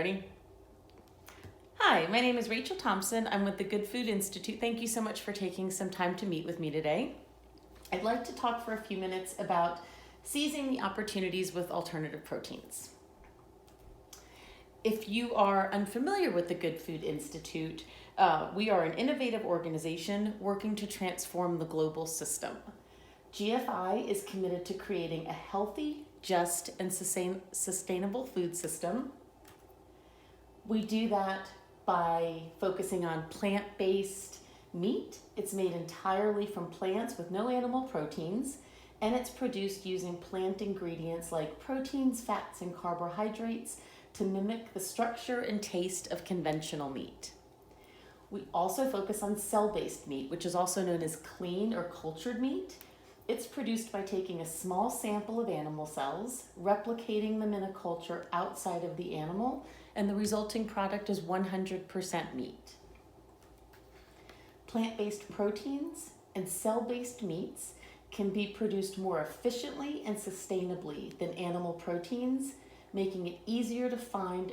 Ready? Hi, my name is Rachel Thompson. I'm with the Good Food Institute. Thank you so much for taking some time to meet with me today. I'd like to talk for a few minutes about seizing the opportunities with alternative proteins. If you are unfamiliar with the Good Food Institute, we are an innovative organization working to transform the global system. GFI is committed to creating a healthy, just, and sustainable food system. We do that by focusing on plant-based meat. It's made entirely from plants with no animal proteins, and it's produced using plant ingredients like proteins, fats, and carbohydrates to mimic the structure and taste of conventional meat. We also focus on cell-based meat, which is also known as clean or cultured meat. It's produced by taking a small sample of animal cells, replicating them in a culture outside of the animal, and the resulting product is 100% meat. Plant-based proteins and cell-based meats can be produced more efficiently and sustainably than animal proteins, making it easier to feed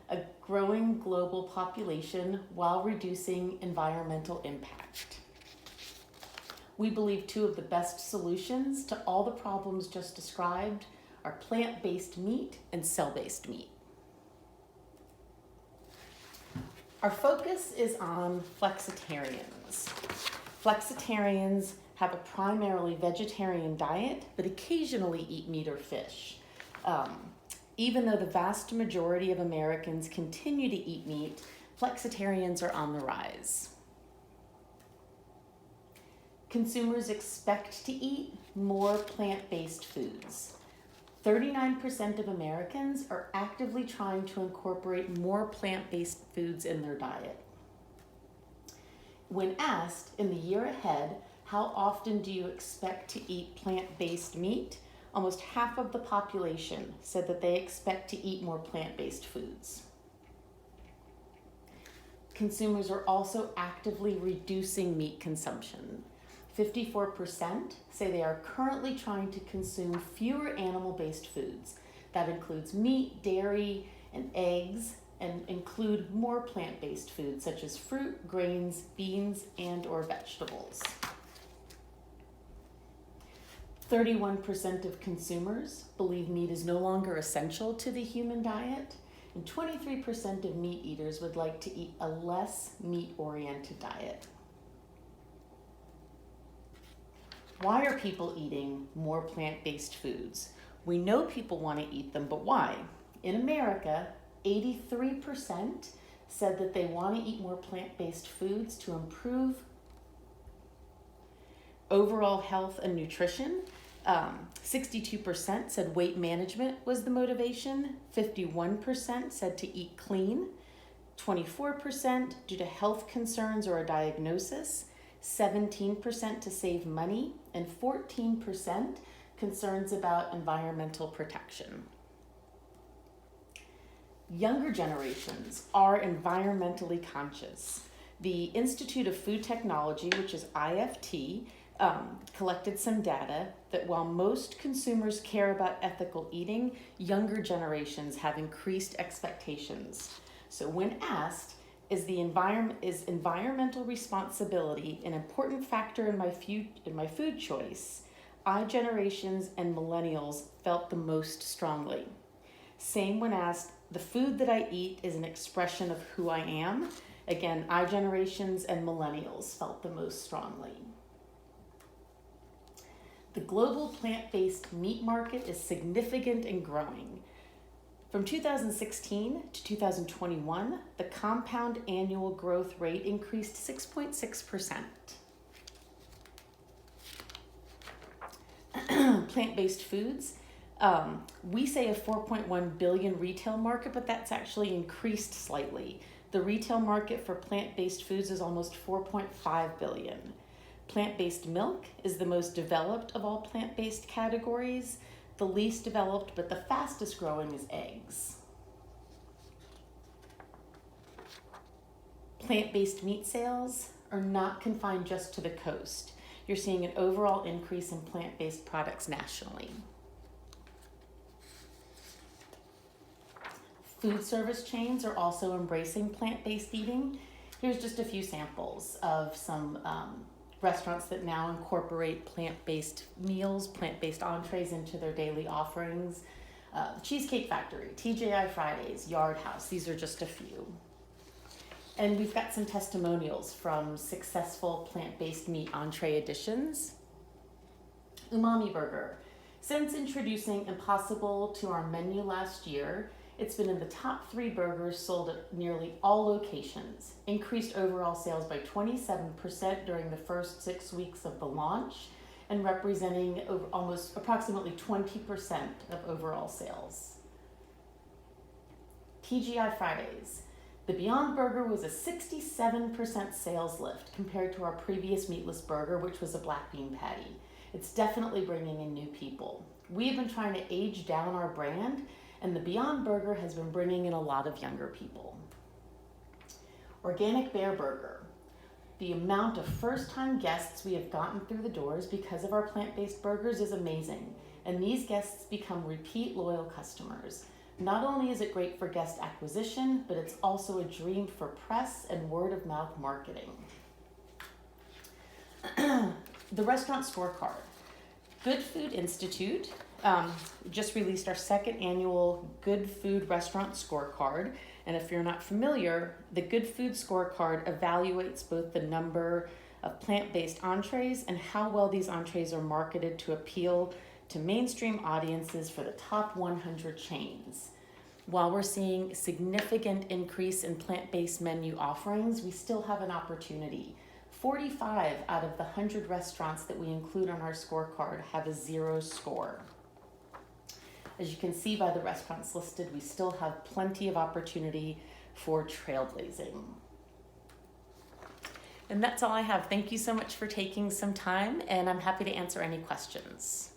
a growing global population while reducing environmental impact. We believe two of the best solutions to all the problems just described are plant-based meat and cell-based meat. Our focus is on flexitarians. Flexitarians have a primarily vegetarian diet, but occasionally eat meat or fish. Even though the vast majority of Americans continue to eat meat, flexitarians are on the rise. Consumers expect to eat more plant-based foods. 39% of Americans are actively trying to incorporate more plant-based foods in their diet. When asked in the year ahead, how often do you expect to eat plant-based meat? Almost half of the population said that they expect to eat more plant-based foods. Consumers are also actively reducing meat consumption. 54% say they are currently trying to consume fewer animal-based foods. That includes meat, dairy, and eggs, and include more plant-based foods such as fruit, grains, beans, and/or vegetables. 31% of consumers believe meat is no longer essential to the human diet, and 23% of meat eaters would like to eat a less meat-oriented diet. Why are people eating more plant-based foods? We know people want to eat them, but why? In America, 83% said that they want to eat more plant-based foods to improve overall health and nutrition. 62% said weight management was the motivation. 51% said to eat clean. 24% due to health concerns or a diagnosis. 17% to save money, and 14% concerns about environmental protection. Younger generations are environmentally conscious. The Institute of Food Technology, which is IFT, collected some data that while most consumers care about ethical eating, younger generations have increased expectations. So when asked, is environmental responsibility an important factor in my food choice? I-generations and millennials felt the most strongly. Same when asked, the food that I eat is an expression of who I am. Again, I-generations and millennials felt the most strongly. The global plant-based meat market is significant and growing. From 2016 to 2021, the compound annual growth rate increased 6.6%. Plant-based foods, we say a 4.1 billion retail market, but that's actually increased slightly. The retail market for plant-based foods is almost 4.5 billion. Plant-based milk is the most developed of all plant-based categories. The least developed, but the fastest growing, is eggs. Plant-based meat sales are not confined just to the coast. You're seeing an overall increase in plant-based products nationally. Food service chains are also embracing plant-based eating. Here's just a few samples of some restaurants that now incorporate plant-based meals, plant-based entrees into their daily offerings. Cheesecake Factory, TGI Fridays, Yard House, these are just a few. And we've got some testimonials from successful plant-based meat entree additions. Umami Burger. Since introducing Impossible to our menu last year, it's been in the top 3 burgers sold at nearly all locations, increased overall sales by 27% during the first 6 weeks of the launch, and representing approximately 20% of overall sales. TGI Fridays. The Beyond Burger was a 67% sales lift compared to our previous meatless burger, which was a black bean patty. It's definitely bringing in new people. We've been trying to age down our brand, and the Beyond Burger has been bringing in a lot of younger people. Organic Bear Burger. The amount of first-time guests we have gotten through the doors because of our plant-based burgers is amazing, and these guests become repeat loyal customers. Not only is it great for guest acquisition, but it's also a dream for press and word-of-mouth marketing. The Restaurant Scorecard. Good Food Institute just released our 2nd annual Good Food Restaurant Scorecard. And if you're not familiar, the Good Food Scorecard evaluates both the number of plant-based entrees and how well these entrees are marketed to appeal to mainstream audiences for the top 100 chains. While we're seeing significant increase in plant-based menu offerings, we still have an opportunity. 45 out of the 100 restaurants that we include on our scorecard have a 0 score. As you can see by the restaurants listed, we still have plenty of opportunity for trailblazing. And that's all I have. Thank you so much for taking some time, and I'm happy to answer any questions.